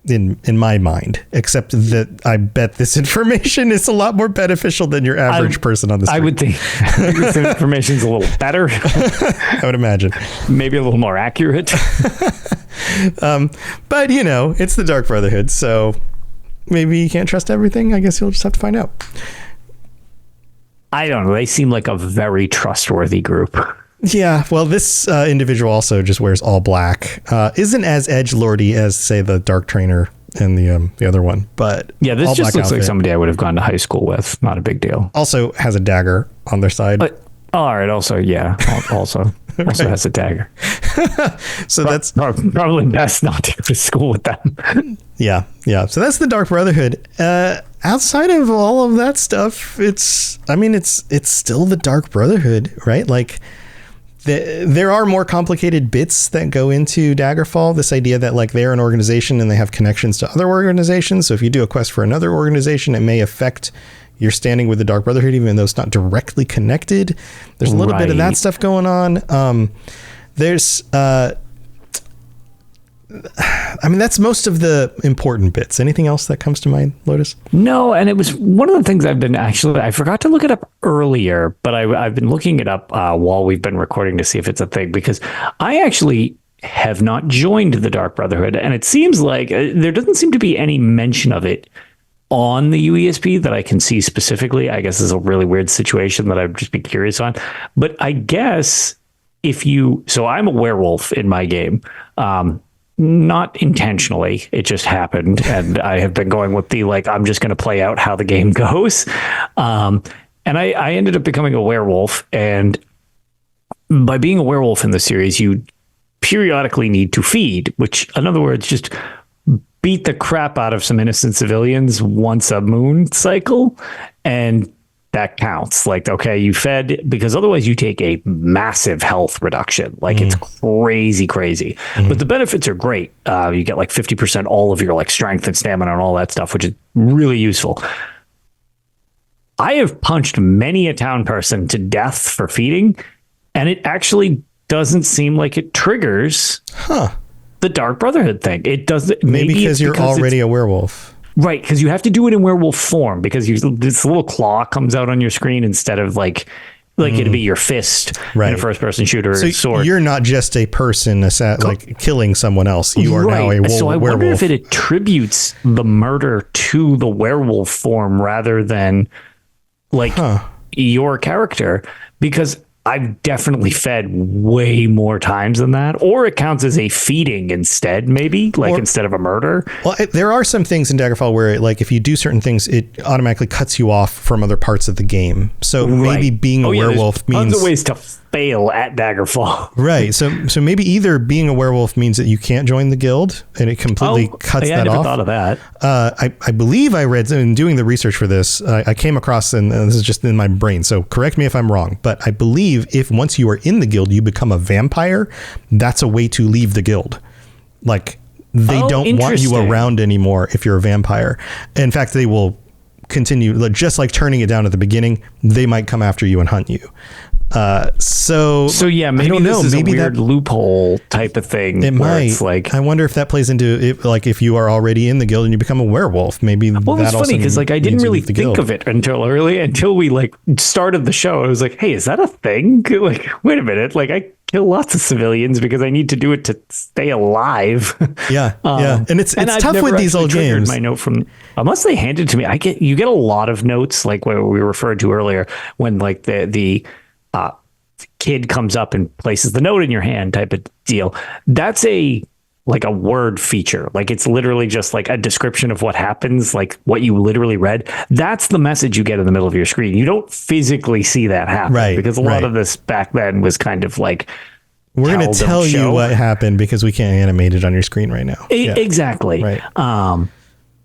in my mind, except that I bet this information is a lot more beneficial than your average person on the street. I would think this information is a little better. I would imagine. Maybe a little more accurate. But it's the Dark Brotherhood, so maybe you can't trust everything. I guess you'll just have to find out. I don't know. They seem like a very trustworthy group. Yeah, well, this individual also just wears all black. Isn't as edgelordy as, say, the Dark Trainer and the other one, but yeah, this just looks outfit. like somebody I would have gone to high school with. Not a big deal. Also has a dagger on their side. All right. Also, yeah. Also has a dagger. So that's probably best not to go to school with them. Yeah. So that's the Dark Brotherhood. Outside of all of that stuff, it's still the Dark Brotherhood, right? Like. There are more complicated bits that go into Daggerfall. This idea that they're an organization and they have connections to other organizations. So if you do a quest for another organization, it may affect your standing with the Dark Brotherhood, even though it's not directly connected. There's a little bit of that stuff going on. That's most of the important bits. Anything else that comes to mind, Lotus? No, and it was one of the things I forgot to look it up earlier, but I've been looking it up while we've been recording to see if it's a thing, because I actually have not joined the Dark Brotherhood, and it seems like there doesn't seem to be any mention of it on the UESP that I can see specifically. I guess is a really weird situation that I'd just be curious on. But I guess so I'm a werewolf in my game. Not intentionally, it just happened, and I have been going with the I'm just going to play out how the game goes, and I ended up becoming a werewolf. And by being a werewolf in the series, you periodically need to feed, which, in other words, just beat the crap out of some innocent civilians once a moon cycle, and that counts. Okay, you fed, because otherwise you take a massive health reduction. It's crazy. But the benefits are great. You get 50% all of your strength and stamina and all that stuff, which is really useful. I have punched many a town person to death for feeding, and it actually doesn't seem like it triggers the Dark Brotherhood thing. It doesn't. Maybe because you're already a werewolf. Right, because you have to do it in werewolf form, because this little claw comes out on your screen instead of it'd be your fist in a first-person shooter or sword. You're not just a person killing someone else. You are now a werewolf. So I wonder if it attributes the murder to the werewolf form rather than your character, because I've definitely fed way more times than that, or it counts as a feeding instead, maybe instead of a murder. Well, there are some things in Daggerfall where if you do certain things, it automatically cuts you off from other parts of the game. So maybe being a werewolf means tons of ways to fail at Daggerfall. Right. So maybe either being a werewolf means that you can't join the guild and it completely cuts that off. I never thought of that. I believe I read, in doing the research for this, I came across, and this is just in my brain, so correct me if I'm wrong, but I believe if once you are in the guild, you become a vampire, that's a way to leave the guild. They don't want you around anymore if you're a vampire. In fact, they will continue, just like turning it down at the beginning, they might come after you and hunt you. So yeah, maybe I don't know. This is maybe a weird loophole type of thing. It might. It's like, I wonder if that plays into it, like if you are already in the guild and you become a werewolf, maybe. Well, that it's funny because like I didn't really think of it until we like started the show. I was like, hey, is that a thing? Like, wait a minute, like I kill lots of civilians because I need to do it to stay alive. Yeah, yeah, and it's tough with these old games. My note from unless they hand it to me, you get a lot of notes like what we referred to earlier when like the kid comes up and places the note in your hand type of deal. That's like a word feature. Like it's literally just like a description of what happens, like what you literally read. That's the message you get in the middle of your screen. You don't physically see that happen, right? Because a lot of this back then was kind of like, we're going to tell you what happened because we can't animate it on your screen right now. Exactly. Right.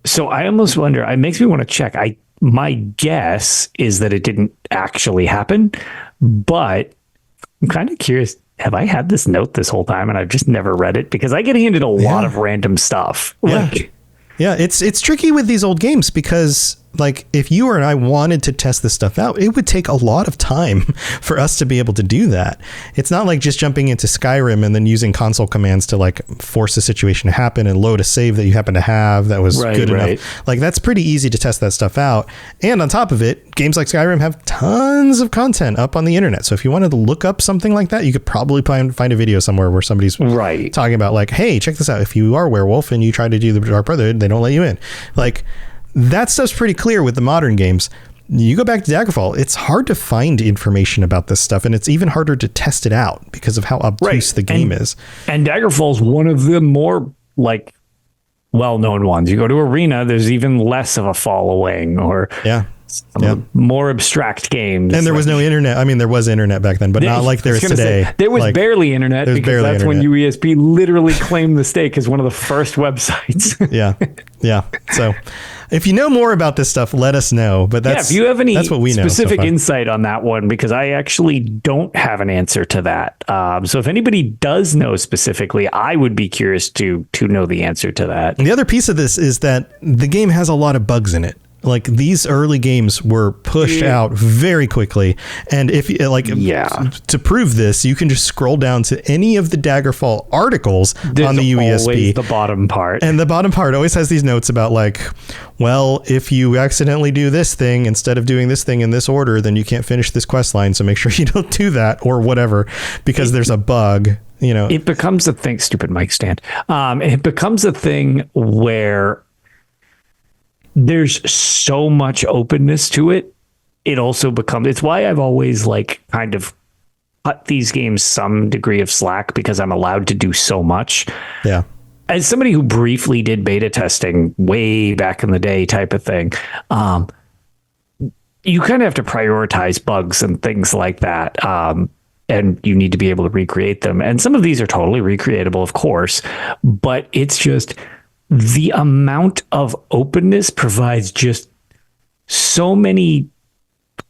So I almost wonder, it makes me want to check. My guess is that it didn't actually happen, but I'm kind of curious. Have I had this note this whole time and I've just never read it? Because I get handed a lot of random stuff. Yeah, it's tricky with these old games because like if you or I wanted to test this stuff out, it would take a lot of time for us to be able to do that. It's not like just jumping into Skyrim and then using console commands to like force a situation to happen and load a save that you happen to have that was good enough. Like that's pretty easy to test that stuff out. And on top of it, games like Skyrim have tons of content up on the internet. So if you wanted to look up something like that, you could probably find a video somewhere where somebody's talking about like, hey, check this out. If you are a werewolf and you try to do the Dark Brotherhood, they don't let you in. Like, that stuff's pretty clear with the modern games. You go back to Daggerfall, it's hard to find information about this stuff, and it's even harder to test it out because of how obtuse the game is. And Daggerfall's one of the more like well-known ones. You go to Arena, there's even less of a following, or more abstract games. And there was no internet. I mean, there was internet back then, but not like there is today. There was barely internet because that's when UESP literally claimed the stake as one of the first websites. Yeah. So if you know more about this stuff, let us know. But if you have any specific insight on that one, because I actually don't have an answer to that. So if anybody does know specifically, I would be curious to know the answer to that. And the other piece of this is that the game has a lot of bugs in it. Like these early games were pushed out very quickly. And if to prove this, you can just scroll down to any of the Daggerfall articles on the UESP. The bottom part. And the bottom part always has these notes about like, well, if you accidentally do this thing instead of doing this thing in this order, then you can't finish this quest line. So make sure you don't do that or whatever, because there's a bug. You know, it becomes a thing. Stupid mic stand. It becomes a thing where there's so much openness to it. It also becomes, it's why I've always like kind of cut these games some degree of slack because I'm allowed to do so much. Yeah. As somebody who briefly did beta testing way back in the day type of thing, you kind of have to prioritize bugs and things like that. And you need to be able to recreate them. And some of these are totally recreatable, of course, but it's just, the amount of openness provides just so many,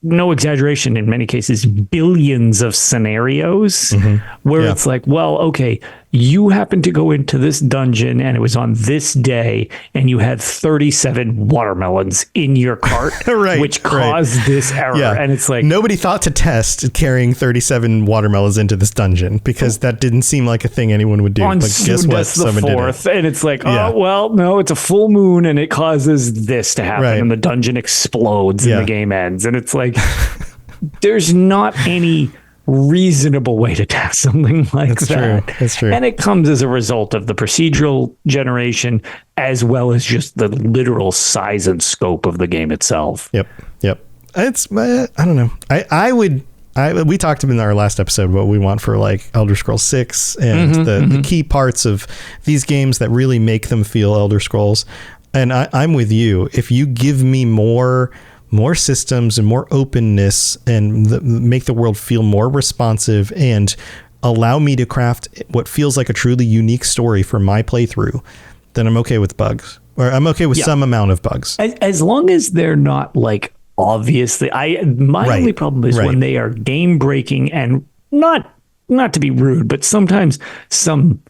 no exaggeration, in many cases, billions of scenarios where it's like, well, okay, you happen to go into this dungeon and it was on this day and you had 37 watermelons in your cart, which caused this error. Yeah. And it's like, nobody thought to test carrying 37 watermelons into this dungeon because that didn't seem like a thing anyone would do. But guess what? Someone did it. And it's like, oh, well, no, it's a full moon and it causes this to happen and the dungeon explodes and the game ends. And it's like, there's not any reasonable way to test something like that. That's true. And it comes as a result of the procedural generation as well as just the literal size and scope of the game itself. Yep. It's I don't know. We talked in our last episode what we want for like Elder Scrolls 6 and the key parts of these games that really make them feel Elder Scrolls. And I'm with you. If you give me more systems and more openness and make the world feel more responsive and allow me to craft what feels like a truly unique story for my playthrough, then I'm okay with bugs, or I'm okay with some amount of bugs. As long as they're not like obviously, my only problem is when they are game breaking and not to be rude, but sometimes some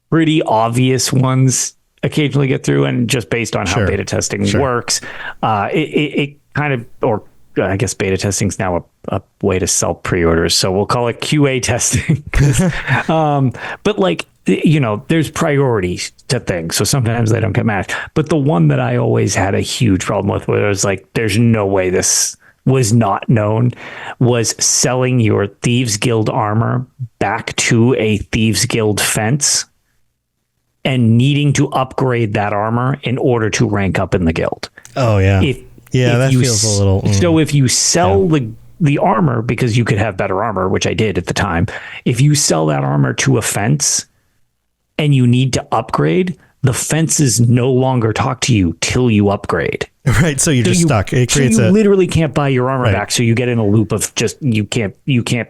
pretty obvious ones occasionally get through, and just based on how beta testing works, it kind of, or I guess beta testing is now a way to sell pre-orders, so we'll call it QA testing. But like, you know, there's priorities to things, so sometimes they don't get matched. But the one that I always had a huge problem with, where I was like, there's no way this was not known, was selling your Thieves Guild armor back to a Thieves Guild fence and needing to upgrade that armor in order to rank up in the guild. Oh yeah. That feels a little... So if you sell the armor, because you could have better armor, which I did at the time, if you sell that armor to a fence and you need to upgrade, the fences no longer talk to you till you upgrade. Right, so you're just stuck. It creates you literally can't buy your armor back, so you get in a loop of just you can't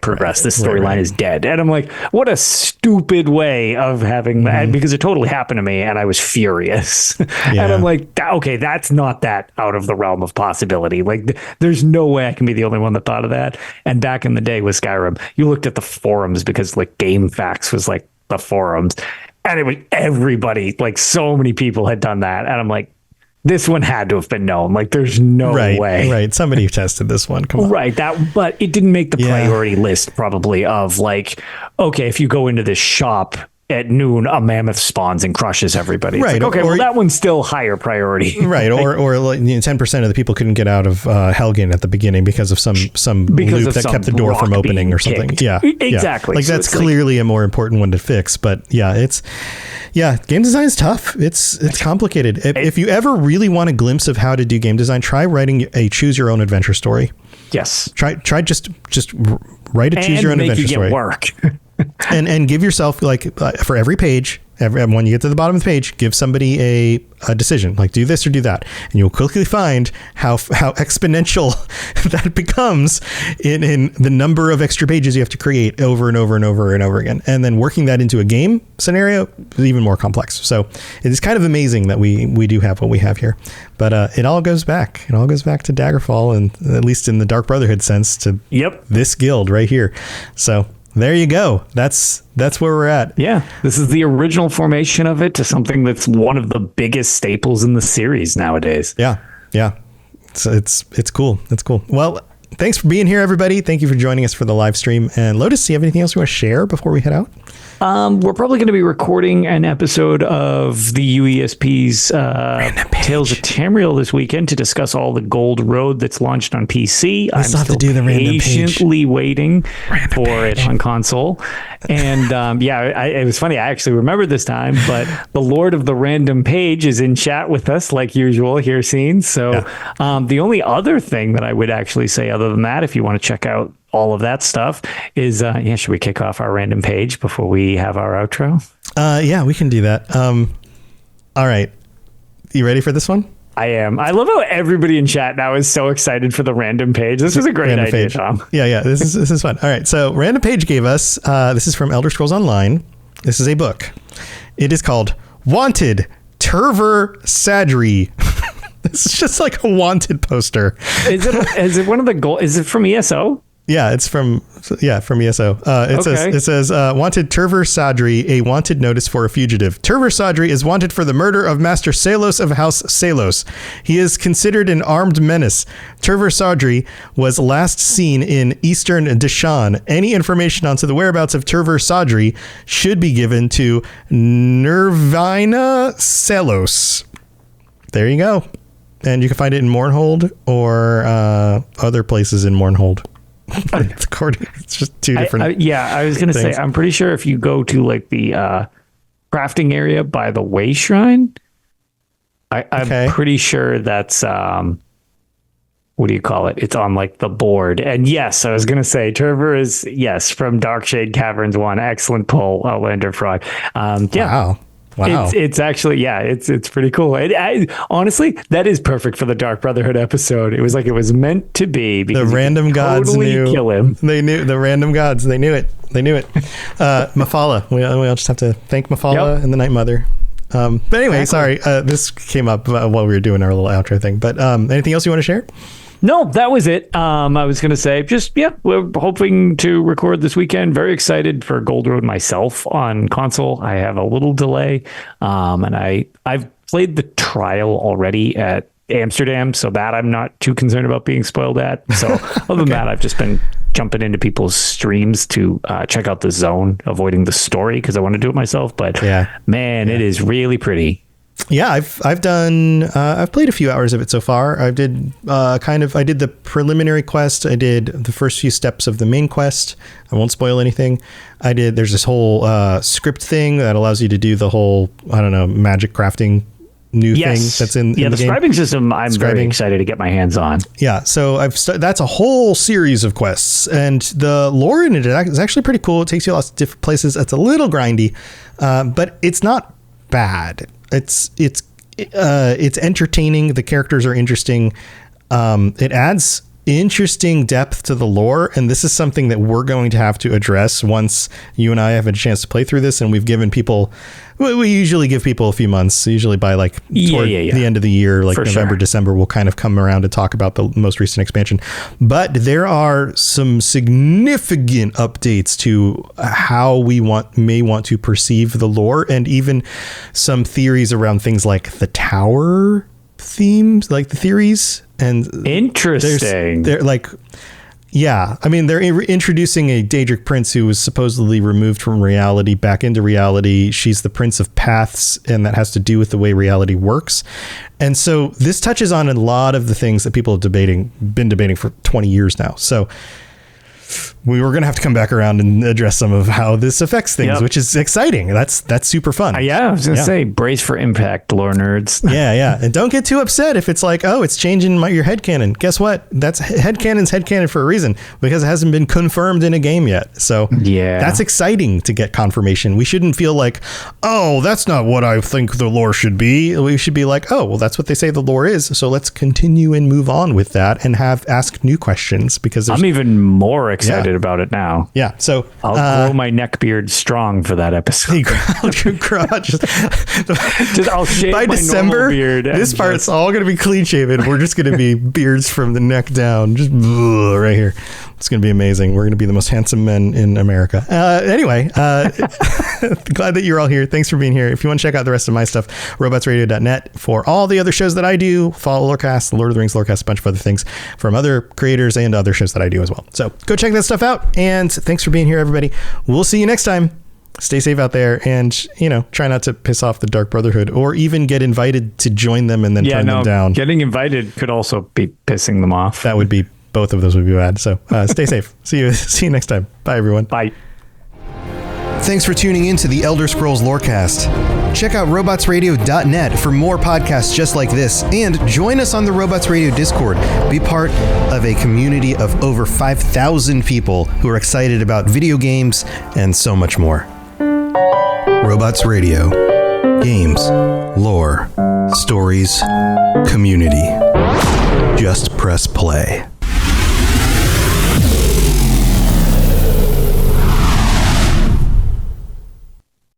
progress. This storyline is dead. And I'm like, what a stupid way of having that, because it totally happened to me and I was furious. And I'm like, okay, that's not that out of the realm of possibility. Like, there's no way I can be the only one that thought of that. And back in the day with Skyrim, you looked at the forums, because like GameFAQs was like the forums, and it was everybody, like so many people had done that. And I'm like, this one had to have been known. Like, there's no way. Right. Somebody tested this one. Come on. Right. But it didn't make the priority list, probably, of like, okay, if you go into this shop at noon, a mammoth spawns and crushes everybody. Right. Like, okay, well, that one's still higher priority. Right. Or like, 10% of the people couldn't get out of Helgen at the beginning because of some loop that kept the door from opening or something. Kicked. Yeah. Exactly. Like, so that's clearly a more important one to fix. But game design is tough. It's complicated. If you ever really want a glimpse of how to do game design, try writing a choose your own adventure story. Yes. Try just write a choose your own adventure story. And make it work. and give yourself, like, for every page, when you get to the bottom of the page, give somebody a decision, like do this or do that, and you'll quickly find how exponential that becomes in the number of extra pages you have to create over and over and over and over again. And then working that into a game scenario is even more complex. So it is kind of amazing that we do have what we have here. But it all goes back to Daggerfall, and at least in the Dark Brotherhood sense, to this guild right here. So there you go. That's where we're at. Yeah. This is the original formation of it to something that's one of the biggest staples in the series nowadays. Yeah. It's cool. It's cool. Well, thanks for being here, everybody. Thank you for joining us for the live stream. And Lotus, do you have anything else you want to share before we head out? We're probably going to be recording an episode of the UESP's Tales of Tamriel this weekend to discuss all the Gold Road that's launched on PC. I'm still patiently waiting for it on console. And it was funny. I actually remember this time, but the Lord of the Random Page is in chat with us like usual here, scenes. So the only other thing that I would actually say other than that, if you want to check out all of that stuff, is should we kick off our random page before we have our outro? We can do that. All right, you ready for this one? I am. I love how everybody in chat now is so excited for the random page. This was a great idea, page. Tom. Yeah, this is fun. All right, so Random Page gave us this is from Elder Scrolls Online. This is a book. It is called Wanted, Terver Sadri. This is just like a wanted poster. Is it one of the gold? Is it from ESO? Yeah, it's from ESO. It says wanted Terver Sadri, a wanted notice for a fugitive. Terver Sadri is wanted for the murder of Master Salos of House Salos. He is considered an armed menace. Terver Sadri was last seen in Eastern Deshan. Any information onto the whereabouts of Terver Sadri should be given to Nervina Salos. There you go. And you can find it in Mournhold or other places in Mournhold. It's just two different. I was going to say, I'm pretty sure if you go to like the crafting area by the Way Shrine, I'm pretty sure that's what do you call it? It's on like the board. And yes, I was going to say Terver is from Darkshade Caverns 1. Excellent pull, Outlander Frog. Wow. It's actually, it's pretty cool. Honestly, that is perfect for the Dark Brotherhood episode. It was like it was meant to be. Because the random gods knew. Kill him. They knew. The random gods. They knew it. Mephala. We'll just have to thank Mephala and the Night Mother. But anyway, sorry. This came up while we were doing our little outro thing. But anything else you want to share? No, that was it. I was going to say, we're hoping to record this weekend. Very excited for Gold Road myself on console. I have a little delay, and I've played the trial already at Amsterdam, so that I'm not too concerned about being spoiled at. So other than that, I've just been jumping into people's streams to check out the zone, avoiding the story because I want to do it myself. But it is really pretty. Yeah, I've played a few hours of it so far. I did I did the preliminary quest. I did the first few steps of the main quest. I won't spoil anything. There's this whole script thing that allows you to do the whole, magic crafting thing that's in the scribing system. I'm very excited to get my hands on. Yeah, so that's a whole series of quests, and the lore in it is actually pretty cool. It takes you lots of different places. It's a little grindy, but it's not bad. It's entertaining. The characters are interesting. It adds interesting depth to the lore, and this is something that we're going to have to address once you and I have a chance to play through this, and we've given people, we usually give people a few months, usually by the end of the year, like November, December, we'll kind of come around to talk about the most recent expansion. But there are some significant updates to how we may want to perceive the lore, and even some theories around things like the tower themes, like the theories. And interesting. They're introducing a Daedric prince who was supposedly removed from reality back into reality. She's the Prince of Paths, and that has to do with the way reality works. And so this touches on a lot of the things that people have been debating for 20 years now. So we were going to have to come back around and address some of how this affects things, which is exciting. That's super fun. I was going to say, brace for impact, lore nerds. Yeah. And don't get too upset if it's like, oh, it's changing your headcanon. Guess what? That's headcanon's headcanon for a reason, because it hasn't been confirmed in a game yet. So that's exciting to get confirmation. We shouldn't feel like, oh, that's not what I think the lore should be. We should be like, oh, well, that's what they say the lore is. So let's continue and move on with that and ask new questions, because I'm even more excited about it now. Yeah, so I'll grow my neck beard strong for that episode. I'll shave by my December. Beard. This part's all going to be clean shaven. We're just going to be beards from the neck down, just right here. It's going to be amazing. We're going to be the most handsome men in America. Anyway, glad that you're all here. Thanks for being here. If you want to check out the rest of my stuff, robotsradio.net for all the other shows that I do. Follow Lorecast, the Lord of the Rings Lorecast, a bunch of other things from other creators and other shows that I do as well. So go check that stuff out. And thanks for being here, everybody. We'll see you next time. Stay safe out there, and try not to piss off the Dark Brotherhood, or even get invited to join them and then turn them down. Getting invited could also be pissing them off. That would be, both of those would be bad. So stay safe. See you next time. Bye, everyone. Bye. Thanks for tuning in to the Elder Scrolls Lorecast. Check out robotsradio.net for more podcasts just like this, and join us on the Robots Radio Discord. Be part of a community of over 5,000 people who are excited about video games and so much more. Robots Radio. Games, lore, stories, community. Just press play.